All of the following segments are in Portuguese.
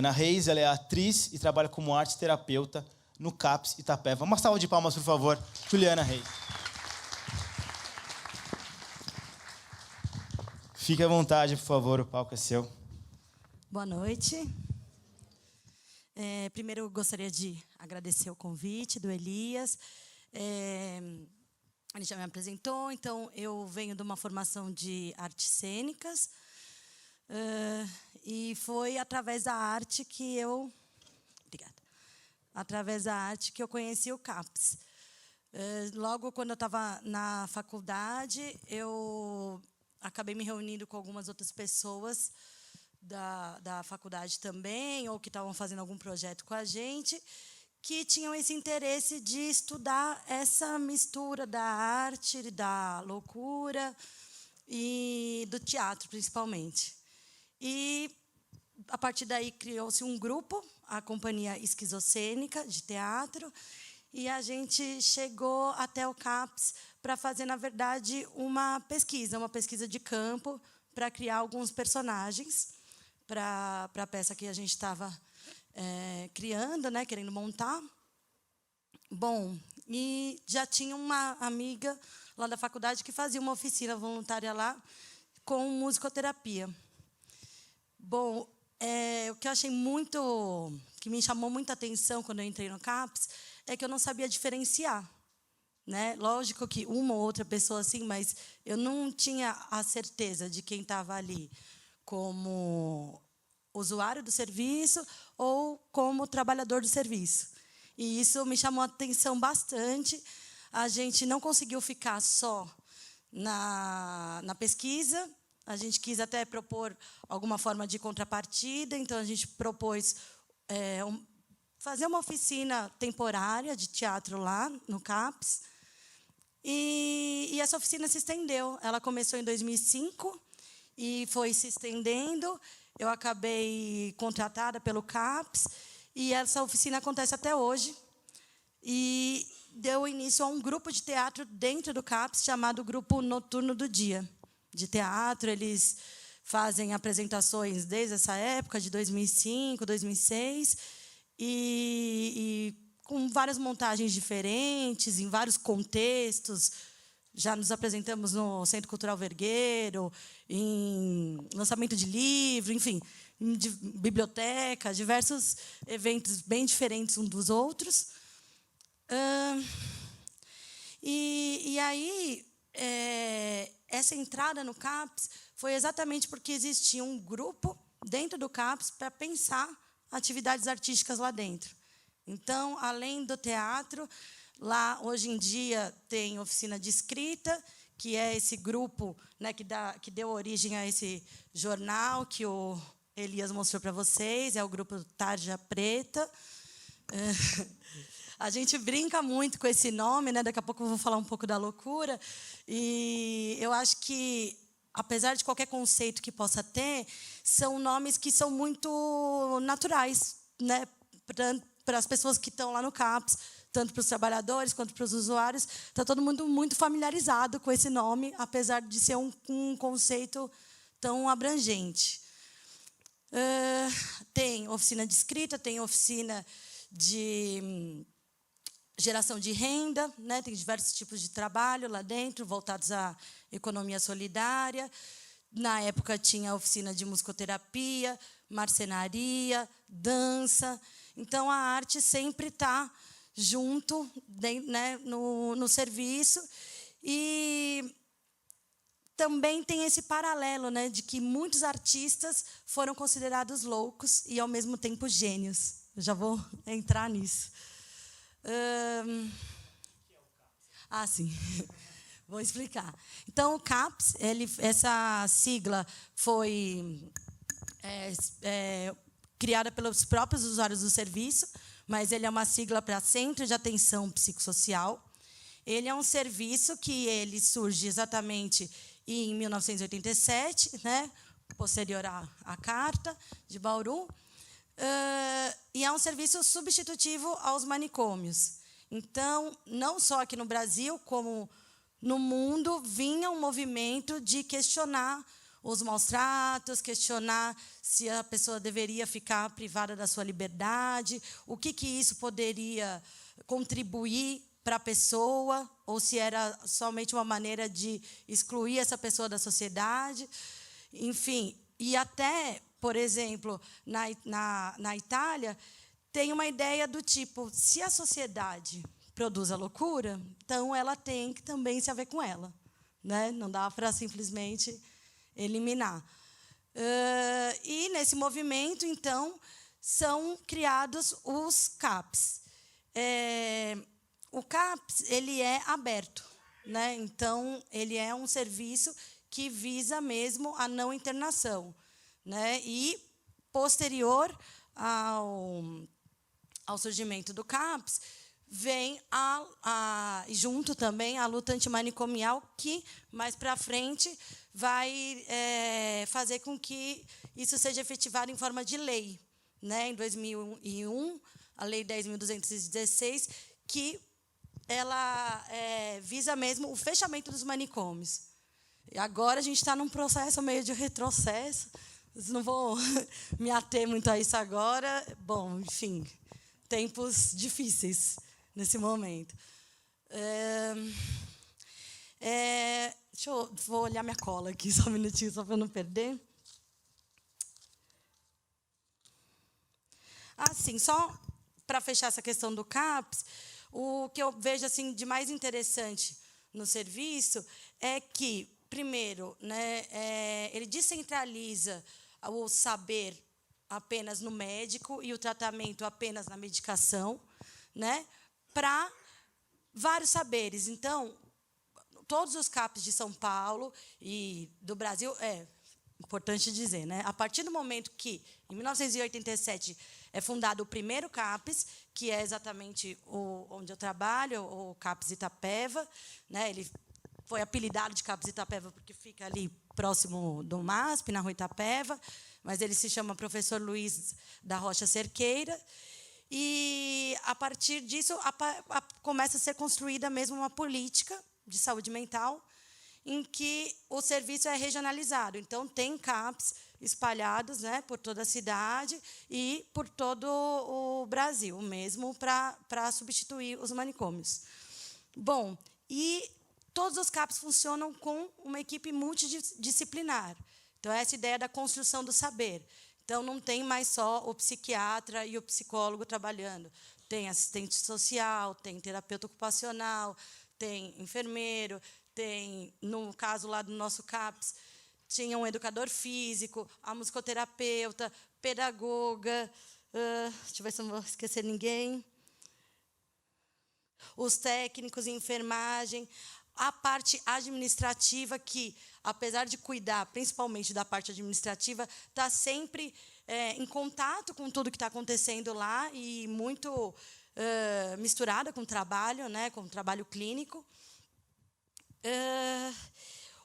Juliana Reis, ela é atriz e trabalha como arte terapeuta no CAPS Itapeva. Uma salva de palmas, por favor, Juliana Reis. Fique à vontade, por favor, o palco é seu. Boa noite. Primeiro, eu gostaria de agradecer o convite do Elias. Ele já me apresentou, então eu venho de uma formação de artes cênicas e foi através da arte que eu... Obrigada. Através da arte que eu conheci o CAPS. Logo quando eu estava na faculdade, eu acabei me reunindo com algumas outras pessoas da faculdade também, ou que estavam fazendo algum projeto com a gente, que tinham esse interesse de estudar essa mistura da arte, da loucura e do teatro, principalmente. E, a partir daí, criou-se um grupo, a Companhia Esquizocênica de Teatro, e a gente chegou até o CAPS para fazer, na verdade, uma pesquisa de campo, para criar alguns personagens para a peça que a gente estava criando, né, querendo montar. Bom, e já tinha uma amiga lá da faculdade que fazia uma oficina voluntária lá com musicoterapia. Bom, o que eu achei que me chamou muita atenção quando eu entrei no CAPS é que eu não sabia diferenciar, né? Lógico que uma ou outra pessoa assim, mas eu não tinha a certeza de quem estava ali como usuário do serviço ou como trabalhador do serviço. E isso me chamou a atenção bastante. A gente não conseguiu ficar só na pesquisa, a gente quis até propor alguma forma de contrapartida, então a gente propôs fazer uma oficina temporária de teatro lá no CAPS. E essa oficina se estendeu. Ela começou em 2005 e foi se estendendo. Eu acabei contratada pelo CAPS e essa oficina acontece até hoje. E deu início a um grupo de teatro dentro do CAPS chamado Grupo Noturno do Dia de Teatro. Eles fazem apresentações desde essa época, de 2005, 2006, e com várias montagens diferentes, em vários contextos. Já nos apresentamos no Centro Cultural Vergueiro, em lançamento de livro, enfim, em biblioteca, diversos eventos bem diferentes uns dos outros. E aí, essa entrada no CAPS foi exatamente porque existia um grupo dentro do CAPS para pensar atividades artísticas lá dentro. Então, além do teatro, lá, hoje em dia, tem oficina de escrita, que é esse grupo, né, que deu origem a esse jornal que o Elias mostrou para vocês, é o grupo Tarja Preta. A gente brinca muito com esse nome, né? Daqui a pouco eu vou falar um pouco da loucura. E eu acho que, apesar de qualquer conceito que possa ter, são nomes que são muito naturais, né, para as pessoas que estão lá no CAPS, tanto para os trabalhadores quanto para os usuários. Está todo mundo muito familiarizado com esse nome, apesar de ser um conceito tão abrangente. Tem oficina de escrita, tem oficina de geração de renda, né? Tem diversos tipos de trabalho lá dentro, voltados à economia solidária. Na época, tinha oficina de musicoterapia, marcenaria, dança. Então, a arte sempre está junto, né, no serviço. E também tem esse paralelo, né, de que muitos artistas foram considerados loucos e, ao mesmo tempo, gênios. Eu já vou entrar nisso. Sim. Vou explicar. Então, o CAPS, essa sigla foi criada pelos próprios usuários do serviço, mas ele é uma sigla para Centro de Atenção Psicossocial. Ele é um serviço que ele surge exatamente em 1987, né, posterior à Carta de Bauru, e é um serviço substitutivo aos manicômios. Então, não só aqui no Brasil, como no mundo, vinha um movimento de questionar os maus tratos, questionar se a pessoa deveria ficar privada da sua liberdade, o que isso poderia contribuir para a pessoa, ou se era somente uma maneira de excluir essa pessoa da sociedade. Enfim, e até, por exemplo, na Itália, tem uma ideia do tipo, se a sociedade produz a loucura, então ela tem que também se haver com ela. Né? Não dá para simplesmente eliminar. E, nesse movimento, então, são criados os CAPs. O CAPs ele é aberto. Né? Então, ele é um serviço que visa mesmo a não internação. Né? E, posterior ao surgimento do CAPs, vem junto também a luta antimanicomial, que, mais para frente, vai fazer com que isso seja efetivado em forma de lei. Né? Em 2001, a Lei 10.216, que ela visa mesmo o fechamento dos manicômios. E agora a gente está num processo meio de retrocesso. Não vou me ater muito a isso agora. Bom, enfim, tempos difíceis nesse momento. Vou olhar minha cola aqui, só um minutinho, só para não perder. Assim, só para fechar essa questão do CAPs, o que eu vejo assim, de mais interessante no serviço é que, primeiro, né, ele descentraliza o saber apenas no médico e o tratamento apenas na medicação, né, para vários saberes. Então, todos os CAPs de São Paulo e do Brasil, importante dizer, né, a partir do momento que, em 1987, é fundado o primeiro CAPs, que é exatamente onde eu trabalho, o CAPs Itapeva, né, ele foi apelidado de CAPs Itapeva porque fica ali próximo do MASP, na Rua Itapeva, mas ele se chama Professor Luiz da Rocha Cerqueira. E, a partir disso, começa a ser construída mesmo uma política de saúde mental em que o serviço é regionalizado. Então, tem CAPs espalhados, né, por toda a cidade e por todo o Brasil, mesmo para substituir os manicômios. Bom, e todos os CAPs funcionam com uma equipe multidisciplinar. Então, essa ideia da construção do saber. Então, não tem mais só o psiquiatra e o psicólogo trabalhando. Tem assistente social, tem terapeuta ocupacional, tem enfermeiro, tem, no caso lá do nosso CAPs, tinha um educador físico, a musicoterapeuta, pedagoga, deixa eu ver se eu não vou esquecer ninguém, os técnicos em enfermagem, a parte administrativa que, apesar de cuidar principalmente da parte administrativa, está sempre em contato com tudo que está acontecendo lá e muito misturada com o trabalho, né, com o trabalho clínico.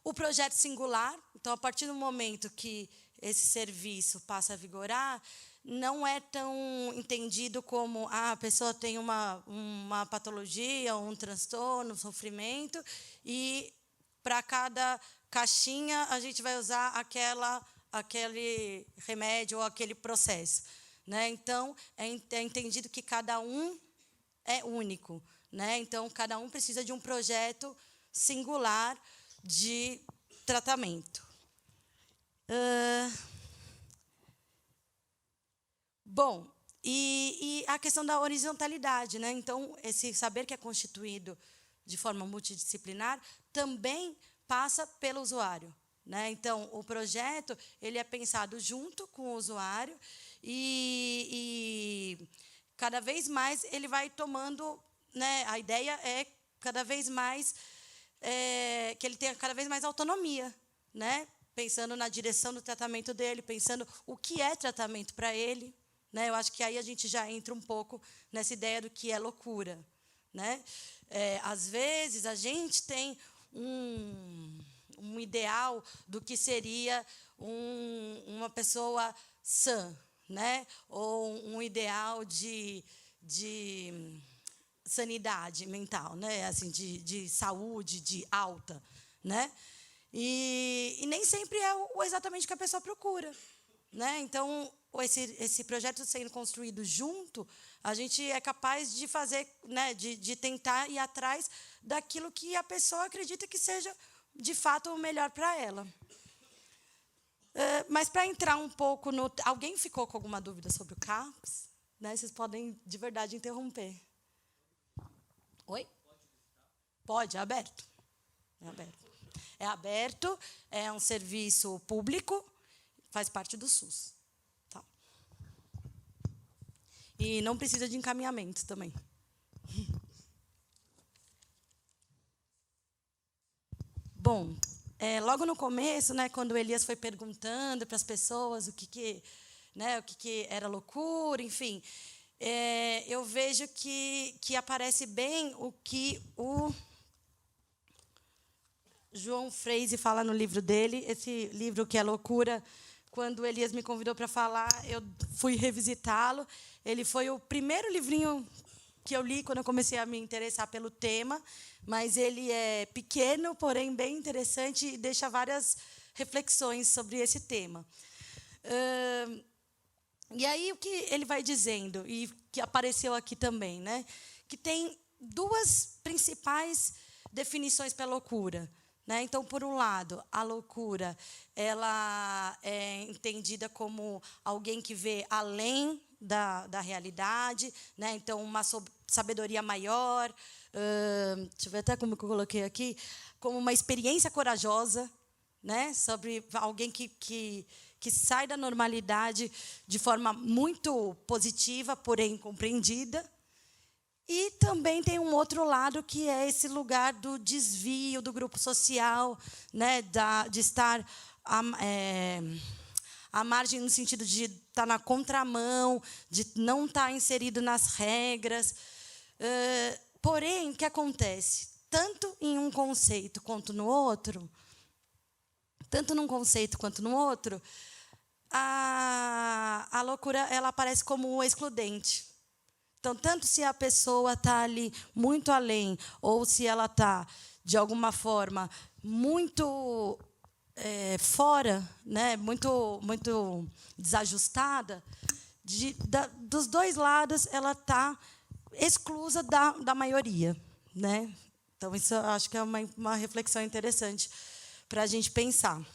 O projeto singular, então, a partir do momento que esse serviço passa a vigorar, não é tão entendido como a pessoa tem uma patologia, um transtorno, um sofrimento, e para cada caixinha a gente vai usar aquele remédio ou aquele processo. Né? Então, é entendido que cada um é único. Né? Então, cada um precisa de um projeto singular de tratamento. Bom, e a questão da horizontalidade, né? Então, esse saber que é constituído de forma multidisciplinar também passa pelo usuário, né? Então, o projeto ele é pensado junto com o usuário e cada vez mais ele vai tomando, né? A ideia é cada vez mais que ele tenha cada vez mais autonomia, né? Pensando na direção do tratamento dele, pensando o que é tratamento para ele. Né? Eu acho que aí a gente já entra um pouco nessa ideia do que é loucura. Né? Às vezes, a gente tem um ideal do que seria uma pessoa sã, né? Ou um ideal de sanidade mental, né? Assim, de saúde, de alta. Né? E nem sempre é exatamente o que a pessoa procura, né? Então, esse projeto sendo construído junto, a gente é capaz de fazer, né, de tentar ir atrás daquilo que a pessoa acredita que seja, de fato, o melhor para ela. Mas, para entrar um pouco no... Alguém ficou com alguma dúvida sobre o CAPS? Né? Vocês podem, de verdade, interromper. Oi? Pode, é aberto. É aberto. É aberto, é um serviço público, faz parte do SUS. Tá. E não precisa de encaminhamento também. Bom, logo no começo, né, quando o Elias foi perguntando para as pessoas o que era loucura, enfim, eu vejo que aparece bem o que o João Freire fala no livro dele, esse livro que é Loucura. Quando o Elias me convidou para falar, eu fui revisitá-lo. Ele foi o primeiro livrinho que eu li quando eu comecei a me interessar pelo tema, mas ele é pequeno, porém bem interessante e deixa várias reflexões sobre esse tema. E aí o que ele vai dizendo, e que apareceu aqui também, né? Que tem duas principais definições para a loucura. Né? Então, por um lado, a loucura ela é entendida como alguém que vê além da realidade, né? Então, uma sabedoria maior, deixa eu ver até como que eu coloquei aqui, como uma experiência corajosa, né? Sobre alguém que sai da normalidade de forma muito positiva, porém compreendida. E também tem um outro lado, que é esse lugar do desvio do grupo social, né, de estar à margem no sentido de estar na contramão, de não estar inserido nas regras. Porém, o que acontece? Tanto em um conceito quanto no outro, a loucura ela aparece como excludente. Então, tanto se a pessoa está ali muito além, ou se ela está, de alguma forma, muito fora, né, muito desajustada, dos dois lados, ela está exclusa da maioria. Né? Então, isso eu acho que é uma reflexão interessante para a gente pensar.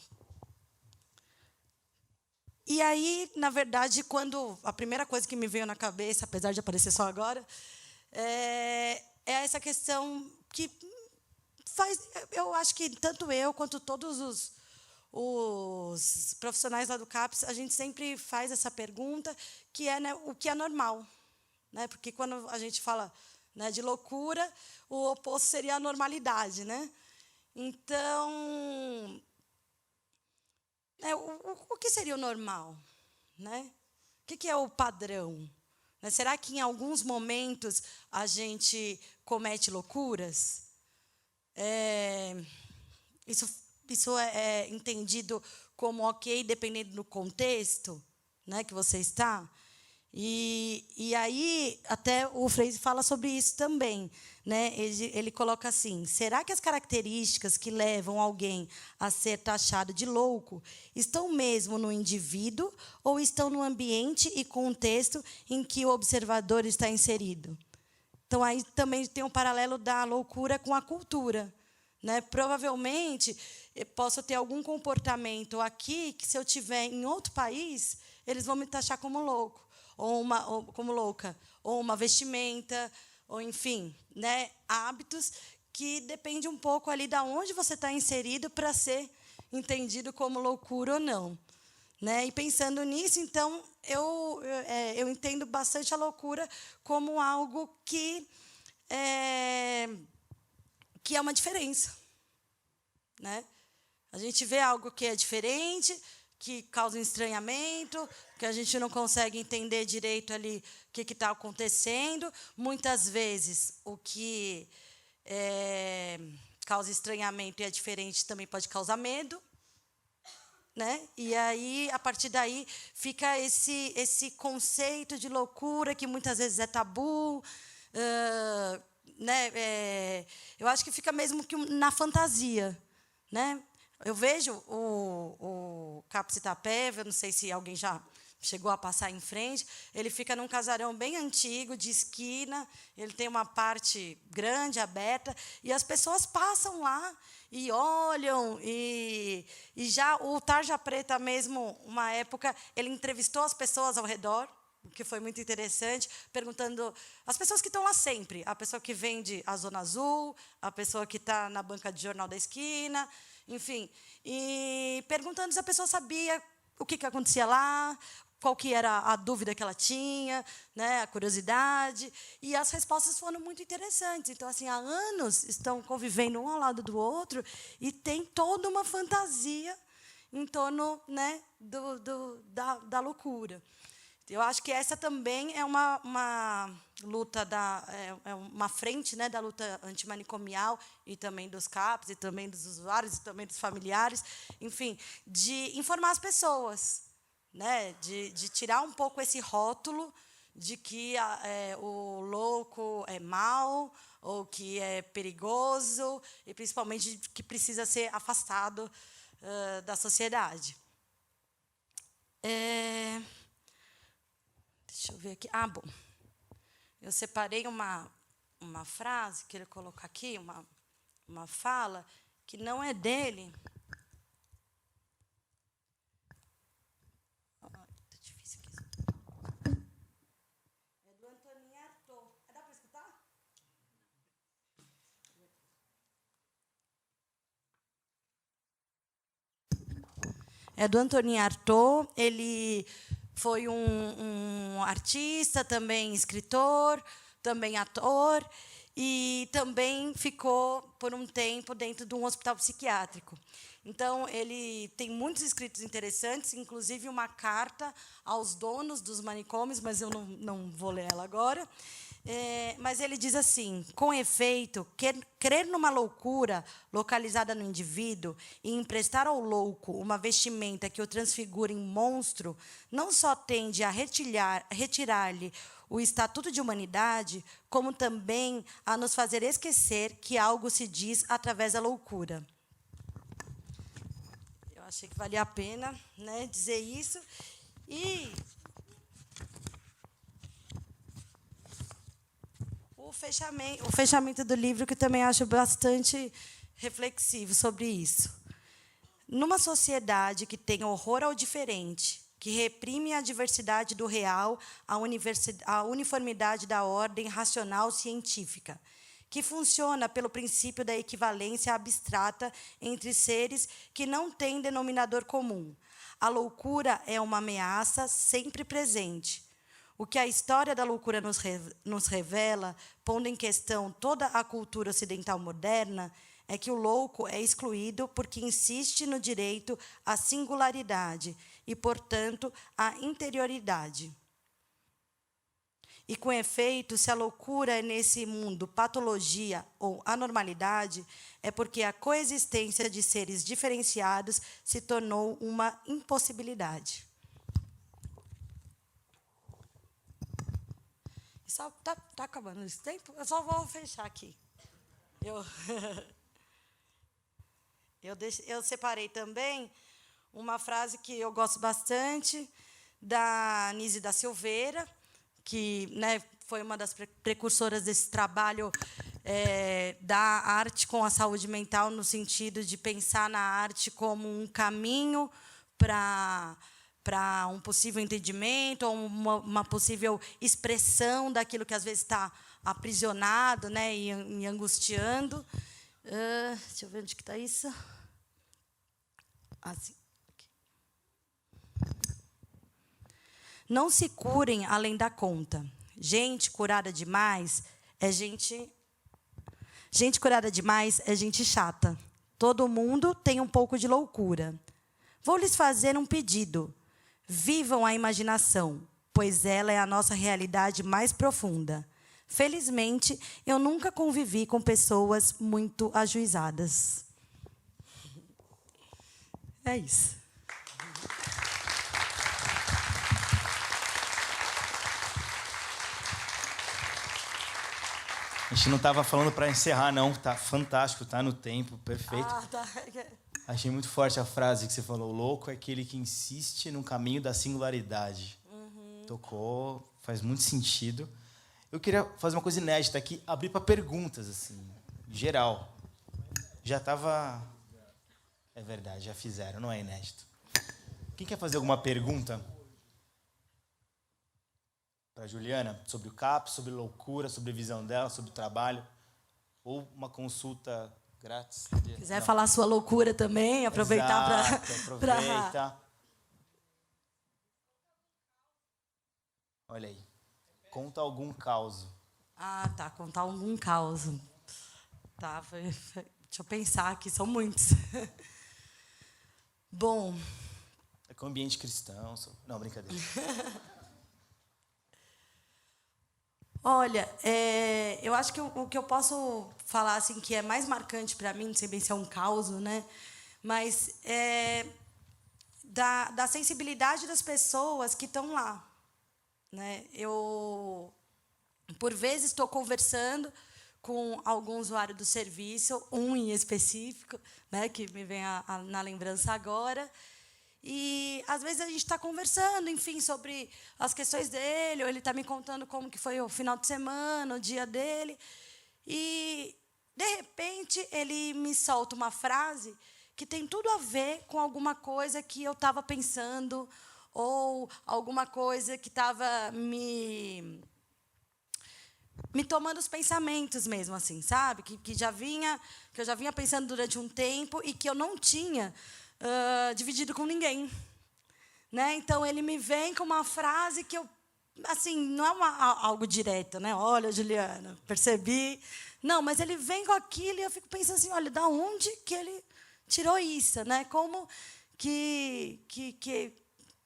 E aí, na verdade, a primeira coisa que me veio na cabeça, apesar de aparecer só agora, é essa questão que eu acho que tanto eu quanto todos os profissionais lá do CAPS, a gente sempre faz essa pergunta, que é, né, o que é normal. Né? Porque quando a gente fala, né, de loucura, o oposto seria a normalidade. Né? Então... o que seria o normal? Né? O que é o padrão? Né? Será que, em alguns momentos, a gente comete loucuras? Isso é entendido como ok, dependendo do contexto, né, que você está? E aí, até o Freire fala sobre isso também. Né? Ele coloca assim: será que as características que levam alguém a ser taxado de louco estão mesmo no indivíduo ou estão no ambiente e contexto em que o observador está inserido? Então, aí também tem um paralelo da loucura com a cultura. Né? Provavelmente, eu posso ter algum comportamento aqui que, se eu tiver em outro país, eles vão me taxar como louco. Ou como louca, ou uma vestimenta, ou, enfim, né, hábitos que depende um pouco ali de onde você está inserido para ser entendido como loucura ou não. Né? E pensando nisso, então, eu entendo bastante a loucura como algo que é uma diferença. Né? A gente vê algo que é diferente, que causa um estranhamento, que a gente não consegue entender direito ali o que está acontecendo. Muitas vezes, o que causa estranhamento e é diferente também pode causar medo. Né? E aí, a partir daí, fica esse conceito de loucura, que muitas vezes é tabu. Né? Eu acho que fica mesmo que na fantasia. Né? Eu vejo o CAPS Itapeva, não sei se alguém já chegou a passar em frente, ele fica num casarão bem antigo, de esquina, ele tem uma parte grande, aberta, e as pessoas passam lá e olham, e já o Tarja Preta mesmo, uma época, ele entrevistou as pessoas ao redor, o que foi muito interessante, perguntando as pessoas que estão lá sempre, a pessoa que vende a Zona Azul, a pessoa que está na banca de jornal da esquina, enfim, e perguntando se a pessoa sabia o que acontecia lá, qual que era a dúvida que ela tinha, né, a curiosidade, e as respostas foram muito interessantes. Então, assim, há anos estão convivendo um ao lado do outro e tem toda uma fantasia em torno, né, da loucura. Eu acho que essa também é uma luta, uma frente, né, da luta antimanicomial e também dos CAPs, e também dos usuários, e também dos familiares, enfim, de informar as pessoas, né, de tirar um pouco esse rótulo de que o louco é mau, ou que é perigoso, e principalmente que precisa ser afastado da sociedade. Deixa eu ver aqui. Bom. Eu separei uma frase, queria colocar aqui, uma fala, que não é dele. Tá difícil aqui. É do Antonin Artaud. Dá para escutar? É do Antonin Artaud. Ele foi um artista, também escritor, também ator, e também ficou, por um tempo, dentro de um hospital psiquiátrico. Então, ele tem muitos escritos interessantes, inclusive uma carta aos donos dos manicômios, mas eu não vou ler ela agora. Mas ele diz assim: com efeito, crer numa loucura localizada no indivíduo e emprestar ao louco uma vestimenta que o transfigura em monstro, não só tende a retirar-lhe o estatuto de humanidade, como também a nos fazer esquecer que algo se diz através da loucura. Eu achei que valia a pena, né, dizer isso. E o fechamento do livro, que também acho bastante reflexivo sobre isso. Numa sociedade que tem horror ao diferente, que reprime a diversidade do real, a uniformidade da ordem racional científica, que funciona pelo princípio da equivalência abstrata entre seres que não têm denominador comum, a loucura é uma ameaça sempre presente. O que a história da loucura nos revela, pondo em questão toda a cultura ocidental moderna, é que o louco é excluído porque insiste no direito à singularidade e, portanto, à interioridade. E, com efeito, se a loucura é nesse mundo patologia ou anormalidade, é porque a coexistência de seres diferenciados se tornou uma impossibilidade. Está acabando esse tempo? Eu só vou fechar aqui. Eu separei também uma frase que eu gosto bastante, da Nise da Silveira, que, né, foi uma das precursoras desse trabalho da arte com a saúde mental, no sentido de pensar na arte como um caminho para um possível entendimento, ou uma possível expressão daquilo que, às vezes, está aprisionado, né, e angustiando. Deixa eu ver onde está isso. Assim. Não se curem além da conta. Gente curada demais é gente curada demais é gente chata. Todo mundo tem um pouco de loucura. Vou lhes fazer um pedido. Vivam a imaginação, pois ela é a nossa realidade mais profunda. Felizmente, eu nunca convivi com pessoas muito ajuizadas. É isso. A gente não estava falando para encerrar, não. Tá fantástico, tá no tempo, perfeito. Tá. Achei muito forte a frase que você falou. O louco é aquele que insiste no caminho da singularidade. Tocou, faz muito sentido. Eu queria fazer uma coisa inédita aqui, abrir para perguntas, assim, geral. Já estava... É verdade, já fizeram, não é inédito. Quem quer fazer alguma pergunta para a Juliana sobre o CAPS, sobre loucura, sobre a visão dela, sobre o trabalho? Ou uma consulta grátis? Se quiser falar sua loucura também, aproveitar para... Aproveita. Olha aí. Conta algum caos. Ah, tá. Contar algum caos. Tá, deixa eu pensar aqui, são muitos. Bom... É com ambiente cristão. Não, brincadeira. Olha, eu acho que o que eu posso falar assim que é mais marcante para mim, não sei bem se é um caos, né? Mas da sensibilidade das pessoas que estão lá, né? Eu, por vezes, estou conversando com algum usuário do serviço, um em específico, né, que me vem na lembrança agora. E, às vezes, a gente está conversando, enfim, sobre as questões dele, ou ele está me contando como que foi o final de semana, o dia dele. E, de repente, ele me solta uma frase que tem tudo a ver com alguma coisa que eu estava pensando, ou alguma coisa que estava me tomando os pensamentos mesmo, assim, sabe? Que eu já vinha pensando durante um tempo e que eu não tinha dividido com ninguém, né? Então ele me vem com uma frase que eu, assim, não é algo direto, né? Olha, Juliana, percebi. Não, mas ele vem com aquilo e eu fico pensando assim, olha, da onde que ele tirou isso, né? Como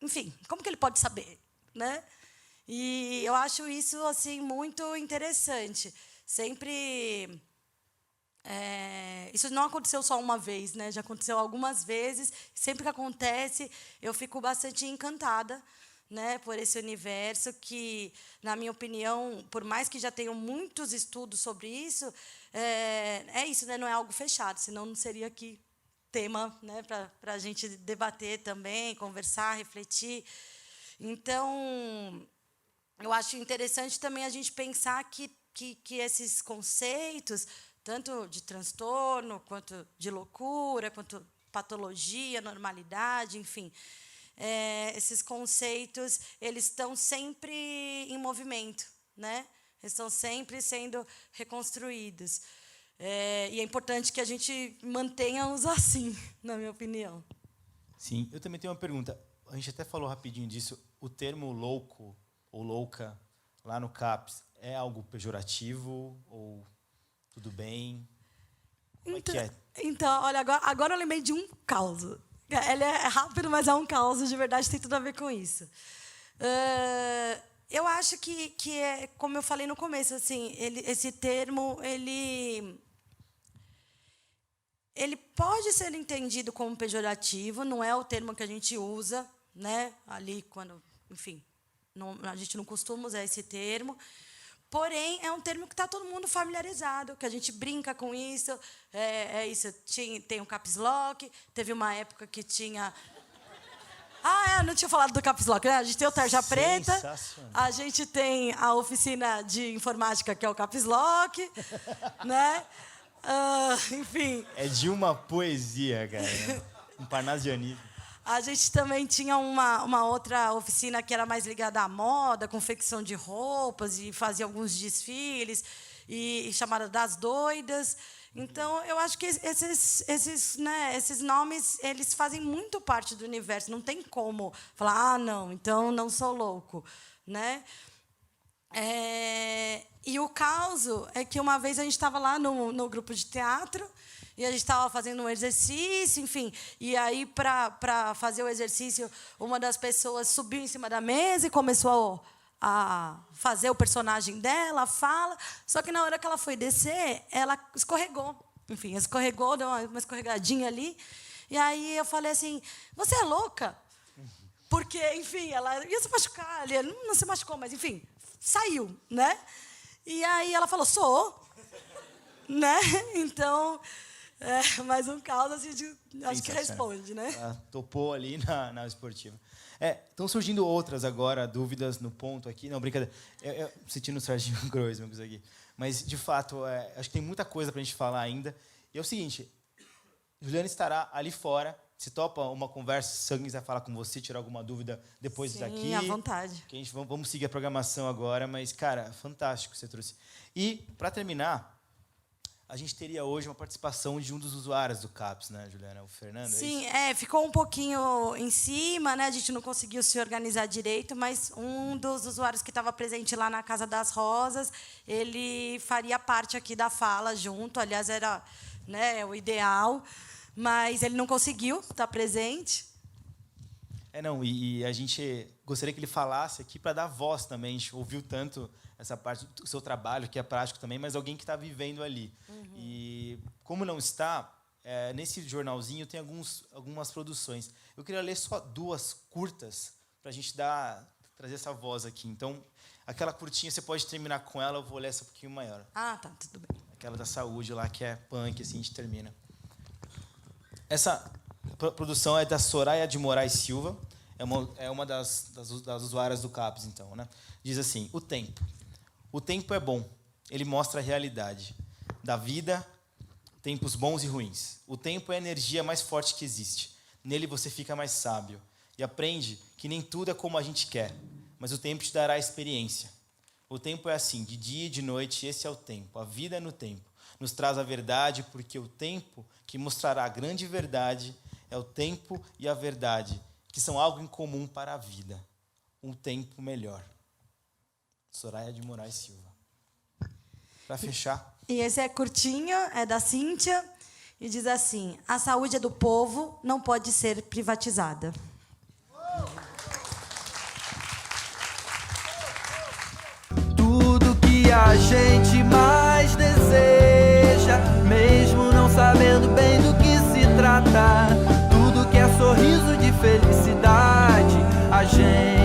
enfim, como que ele pode saber, né? E eu acho isso assim muito interessante. Sempre isso não aconteceu só uma vez, né? Já aconteceu algumas vezes. Sempre que acontece, eu fico bastante encantada, né, por esse universo que, na minha opinião, por mais que já tenham muitos estudos sobre isso, é isso, né? Não é algo fechado, senão não seria aqui tema, né, para a gente debater também, conversar, refletir. Então, eu acho interessante também a gente pensar que esses conceitos, tanto de transtorno, quanto de loucura, quanto patologia, normalidade, enfim, esses conceitos, eles estão sempre em movimento, né? Eles estão sempre sendo reconstruídos. E é importante que a gente mantenha-os assim, na minha opinião. Sim, eu também tenho uma pergunta. A gente até falou rapidinho disso. O termo louco ou louca lá no CAPS é algo pejorativo ou tudo bem? Como então, é que é? Então, olha, agora eu lembrei de um caos. Ele é rápido, mas é um caos, de verdade, tem tudo a ver com isso. Eu acho que é, como eu falei no começo, assim, esse termo, ele pode ser entendido como pejorativo, não é o termo que a gente usa, né? Ali, quando, enfim, a gente não costuma usar esse termo. Porém, é um termo que está todo mundo familiarizado, que a gente brinca com isso. Isso. Tem o Caps Lock, teve uma época que tinha... eu não tinha falado do Caps Lock, né? A gente tem o Tarja Preta, a gente tem a oficina de informática, que é o Caps Lock, né? Enfim... É de uma poesia, cara. Um parnasianismo. A gente também tinha uma outra oficina que era mais ligada à moda, confecção de roupas, e fazia alguns desfiles, e chamada das doidas. Então, eu acho que esses nomes, eles fazem muito parte do universo. Não tem como falar, não, então não sou louco, né? E o caos é que uma vez a gente estava lá no grupo de teatro, e a gente estava fazendo um exercício, enfim. E aí, para fazer o exercício, uma das pessoas subiu em cima da mesa e começou a fazer o personagem dela, a fala. Só que, na hora que ela foi descer, ela escorregou. Enfim, escorregou, deu uma escorregadinha ali. E aí eu falei assim, você é louca? Porque, enfim, ela ia se machucar. Ela não se machucou, mas, enfim, saiu, né? E aí ela falou, sou. Né? Então... Mas um caos, assim, acho que Sensacional. responde, né? Ela topou ali na esportiva. Estão surgindo outras agora, dúvidas no ponto aqui. Não, brincadeira. Eu sentindo o Serginho Groisman com isso aqui. Mas, de fato, acho que tem muita coisa para a gente falar ainda. E é o seguinte, Juliana estará ali fora. Se topa uma conversa, se alguém quiser falar com você, tirar alguma dúvida depois daqui. Sim, à vontade. Que a gente vamos seguir a programação agora, mas, cara, fantástico que você trouxe. E, para terminar, a gente teria hoje uma participação de um dos usuários do CAPS, né, Juliana? O Fernando, Sim, é isso? ficou um pouquinho em cima, né? A gente não conseguiu se organizar direito, mas um dos usuários que estava presente lá na Casa das Rosas, ele faria parte aqui da fala junto, aliás, era, né, o ideal, mas ele não conseguiu estar presente. Não, e a gente gostaria que ele falasse aqui para dar voz também. A gente ouviu tanto essa parte do seu trabalho, que é prático também, mas alguém que está vivendo ali. E como não está, nesse jornalzinho tem algumas produções. Eu queria ler só 2 curtas para a gente trazer essa voz aqui. Então, aquela curtinha, você pode terminar com ela, eu vou ler essa um pouquinho maior. Ah, tá, tudo bem. Aquela da saúde lá, que é punk, assim, a gente termina. Essa produção é da Soraya de Moraes Silva, é uma das usuárias do CAPS, então, né? Diz assim: o tempo. O tempo é bom, ele mostra a realidade da vida, tempos bons e ruins. O tempo é a energia mais forte que existe. Nele você fica mais sábio e aprende que nem tudo é como a gente quer, mas o tempo te dará a experiência. O tempo é assim, de dia e de noite, esse é o tempo. A vida é no tempo. Nos traz a verdade, porque o tempo que mostrará a grande verdade é o tempo e a verdade, que são algo em comum para a vida. Um tempo melhor. Soraya de Moraes Silva. Para fechar. E esse é curtinho, é da Cíntia, e diz assim: a saúde é do povo, não pode ser privatizada. Tudo que a gente mais deseja, mesmo não sabendo bem do que se trata, tudo que é sorriso de felicidade, a gente